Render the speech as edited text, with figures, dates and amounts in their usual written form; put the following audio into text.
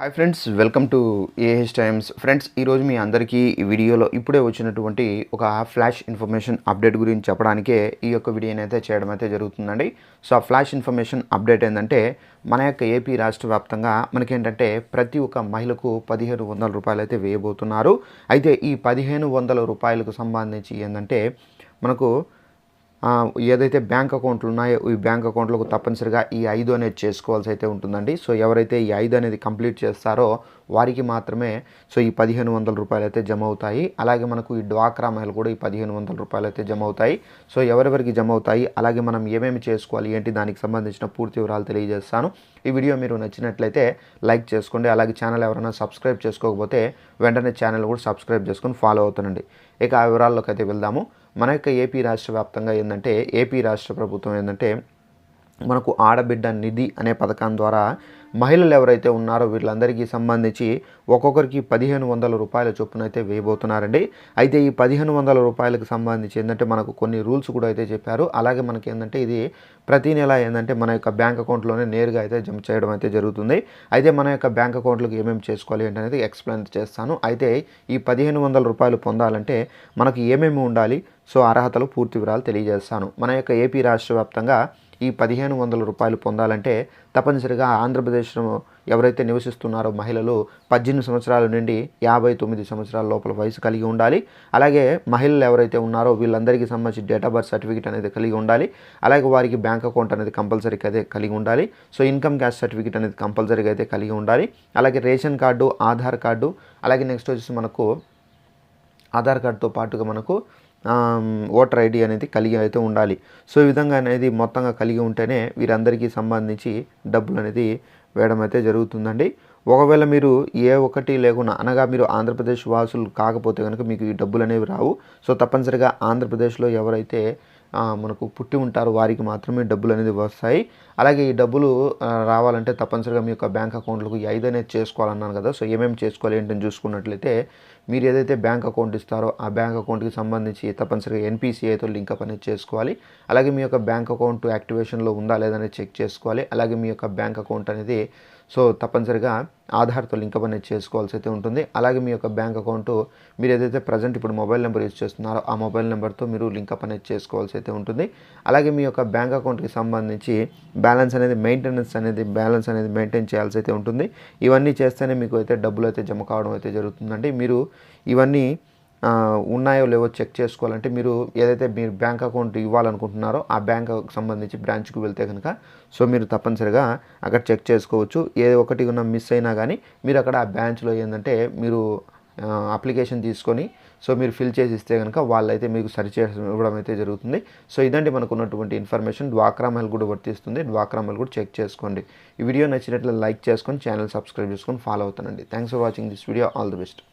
Hi friends, welcome to AH times. Friends, ఈరోజు మీ అందరికీ ఈ వీడియోలో ఇప్పుడే వచ్చినటువంటి ఒక ఫ్లాష్ ఇన్ఫర్మేషన్ అప్డేట్ గురించి చెప్పడానికే ఈ యొక్క వీడియోని అయితే చేయడం అయితే జరుగుతుందండి. సో ఆ ఫ్లాష్ ఇన్ఫర్మేషన్ అప్డేట్ ఏంటంటే, మన యొక్క ఏపీ రాష్ట్ర వ్యాప్తంగా మనకేంటంటే ప్రతి ఒక్క మహిళకు 1500 రూపాయలు అయితే వేయబోతున్నారు. అయితే ఈ 1500 రూపాయలకు సంబంధించి ఏంటంటే మనకు ఏదైతే బ్యాంక్ అకౌంట్లు ఉన్నాయో ఈ బ్యాంక్ అకౌంట్లకు తప్పనిసరిగా ఈ 5 అనేది చేసుకోవాల్సి అయితే ఉంటుందండి. సో ఎవరైతే ఈ 5 అనేది కంప్లీట్ చేస్తారో వారికి మాత్రమే సో ఈ 1500 రూపాయలు అయితే జమ అవుతాయి. అలాగే మనకు ఈ డ్వాక్రా మహిళలు కూడా ఈ 1500 రూపాయలు అయితే జమ అవుతాయి. సో ఎవరెవరికి జమ అవుతాయి, అలాగే మనం ఏమేమి చేసుకోవాలి ఏంటి, దానికి సంబంధించిన పూర్తి వివరాలు తెలియజేస్తాను. ఈ వీడియో మీరు నచ్చినట్లయితే లైక్ చేసుకోండి. అలాగే ఛానల్ ఎవరైనా సబ్స్క్రైబ్ చేసుకోకపోతే వెంటనే ఛానల్ కూడా సబ్స్క్రైబ్ చేసుకొని ఫాలో అవుతానండి. ఇక ఆ వివరాల్లోకి అయితే వెళ్దాము. మన యొక్క ఏపీ రాష్ట్ర వ్యాప్తంగా ఏంటంటే ఏపీ రాష్ట్ర ప్రభుత్వం ఏంటంటే మనకు ఆడబిడ్డ నిధి అనే పథకం ద్వారా మహిళలు ఎవరైతే ఉన్నారో వీళ్ళందరికీ సంబంధించి ఒక్కొక్కరికి 1500 రూపాయల చొప్పున అయితే వేయబోతున్నారండి. అయితే ఈ 1500 రూపాయలకు సంబంధించి ఏంటంటే మనకు కొన్ని రూల్స్ కూడా అయితే చెప్పారు. అలాగే మనకి ఏంటంటే ఇది ప్రతి నెల ఏంటంటే మన యొక్క బ్యాంక్ అకౌంట్లోనే నేరుగా అయితే జమ చేయడం అయితే జరుగుతుంది. అయితే మన యొక్క బ్యాంక్ అకౌంట్లకు ఏమేమి చేసుకోవాలి ఏంటనేది ఎక్స్ప్లెయిన్ చేస్తాను. అయితే ఈ 1500 రూపాయలు పొందాలంటే మనకు ఏమేమి ఉండాలి, సో అర్హతలు పూర్తి వివరాలు తెలియజేస్తాను. మన యొక్క ఏపీ రాష్ట్ర వ్యాప్తంగా ఈ 1500 రూపాయలు పొందాలంటే తప్పనిసరిగా ఆంధ్రప్రదేశ్లో ఎవరైతే నివసిస్తున్నారో మహిళలు 18 సంవత్సరాల నుండి 59 సంవత్సరాల లోపల వయసు కలిగి ఉండాలి. అలాగే మహిళలు ఎవరైతే ఉన్నారో వీళ్ళందరికీ సంబంధించి డేట్ ఆఫ్ బర్త్ సర్టిఫికేట్ అనేది కలిగి ఉండాలి. అలాగే వారికి బ్యాంక్ అకౌంట్ అనేది కంపల్సరీగా అయితే కలిగి ఉండాలి. సో ఇన్కమ్ క్యాస్ట్ సర్టిఫికేట్ అనేది కంపల్సరీగా అయితే కలిగి ఉండాలి. అలాగే రేషన్ కార్డు, ఆధార్ కార్డు, అలాగే నెక్స్ట్ వచ్చేసి మనకు ఆధార్ కార్డుతో పాటుగా మనకు ఓటర్ ఐడి అనేది కలిగి అయితే ఉండాలి. సో ఈ విధంగా అనేది మొత్తంగా కలిగి ఉంటేనే వీరందరికీ సంబంధించి డబ్బులు అనేది వేయడం అయితే జరుగుతుందండి. ఒకవేళ మీరు ఏ ఒక్కటి లేకుండా అనగా మీరు ఆంధ్రప్రదేశ్ వాసులు కాకపోతే కనుక మీకు ఈ డబ్బులు అనేవి రావు. సో తప్పనిసరిగా ఆంధ్రప్రదేశ్లో ఎవరైతే మనకు పుట్టి ఉంటారో వారికి మాత్రమే డబ్బులు అనేది వస్తాయి. అలాగే ఈ డబ్బులు రావాలంటే తప్పనిసరిగా మీ యొక్క బ్యాంక్ అకౌంట్లకు 5 అనేది చేసుకోవాలన్నాను కదా. సో ఏమేమి చేసుకోవాలి ఏంటని చూసుకున్నట్లయితే మీరు ఏదైతే బ్యాంక్ అకౌంట్ ఇస్తారో ఆ బ్యాంక్ అకౌంట్కి సంబంధించి తప్పనిసరిగా ఎన్పిసిఐతో లింకప్ అనేది చేసుకోవాలి. అలాగే మీ యొక్క బ్యాంక్ అకౌంట్ యాక్టివేషన్లో ఉందా లేదని చెక్ చేసుకోవాలి. అలాగే మీ యొక్క బ్యాంక్ అకౌంట్ అనేది సో తప్పనిసరిగా ఆధార్తో లింకప్ అనేది చేసుకోవాల్సి అయితే ఉంటుంది. అలాగే మీ యొక్క బ్యాంక్ అకౌంట్ మీరు ఏదైతే ప్రజెంట్ ఇప్పుడు మొబైల్ నెంబర్ యూజ్ చేస్తున్నారో ఆ మొబైల్ నెంబర్తో మీరు లింకప్ అనేది చేసుకోవాల్సి అయితే ఉంటుంది. అలాగే మీ యొక్క బ్యాంక్ అకౌంట్కి సంబంధించి బ్యాలెన్స్ అనేది బ్యాలెన్స్ అనేది మెయింటైన్ చేయాల్సి అయితే ఉంటుంది. ఇవన్నీ చేస్తేనే మీకు అయితే డబ్బులు అయితే జమ కావడం అయితే జరుగుతుందండి. మీరు ఇవన్నీ ఉన్నాయో లేవో చెక్ చేసుకోవాలంటే మీరు ఏదైతే మీరు బ్యాంక్ అకౌంట్ ఇవ్వాలనుకుంటున్నారో ఆ బ్యాంక్ సంబంధించి బ్రాంచ్కి వెళ్తే కనుక సో మీరు తప్పనిసరిగా అక్కడ చెక్ చేసుకోవచ్చు. ఏ ఒకటి ఉన్న మిస్ అయినా కానీ మీరు అక్కడ ఆ బ్రాంచ్లో ఏంటంటే మీరు అప్లికేషన్ తీసుకొని సో మీరు ఫిల్ చేసి ఇస్తే కనుక వాళ్ళైతే మీకు సరిచేసి ఇవ్వడం అయితే జరుగుతుంది. సో ఇదండి మనకు ఉన్నటువంటి ఇన్ఫర్మేషన్. డ్వాక్రా మహిళ కూడా వర్తిస్తుంది. డ్వాక్రా మహిళ కూడా చెక్ చేసుకోండి. ఈ వీడియో నచ్చినట్లయితే లైక్ చేసుకొని ఛానల్ సబ్స్క్రైబ్ చేసుకొని ఫాలో అవుతానండి. Thanks for watching this video. All the best.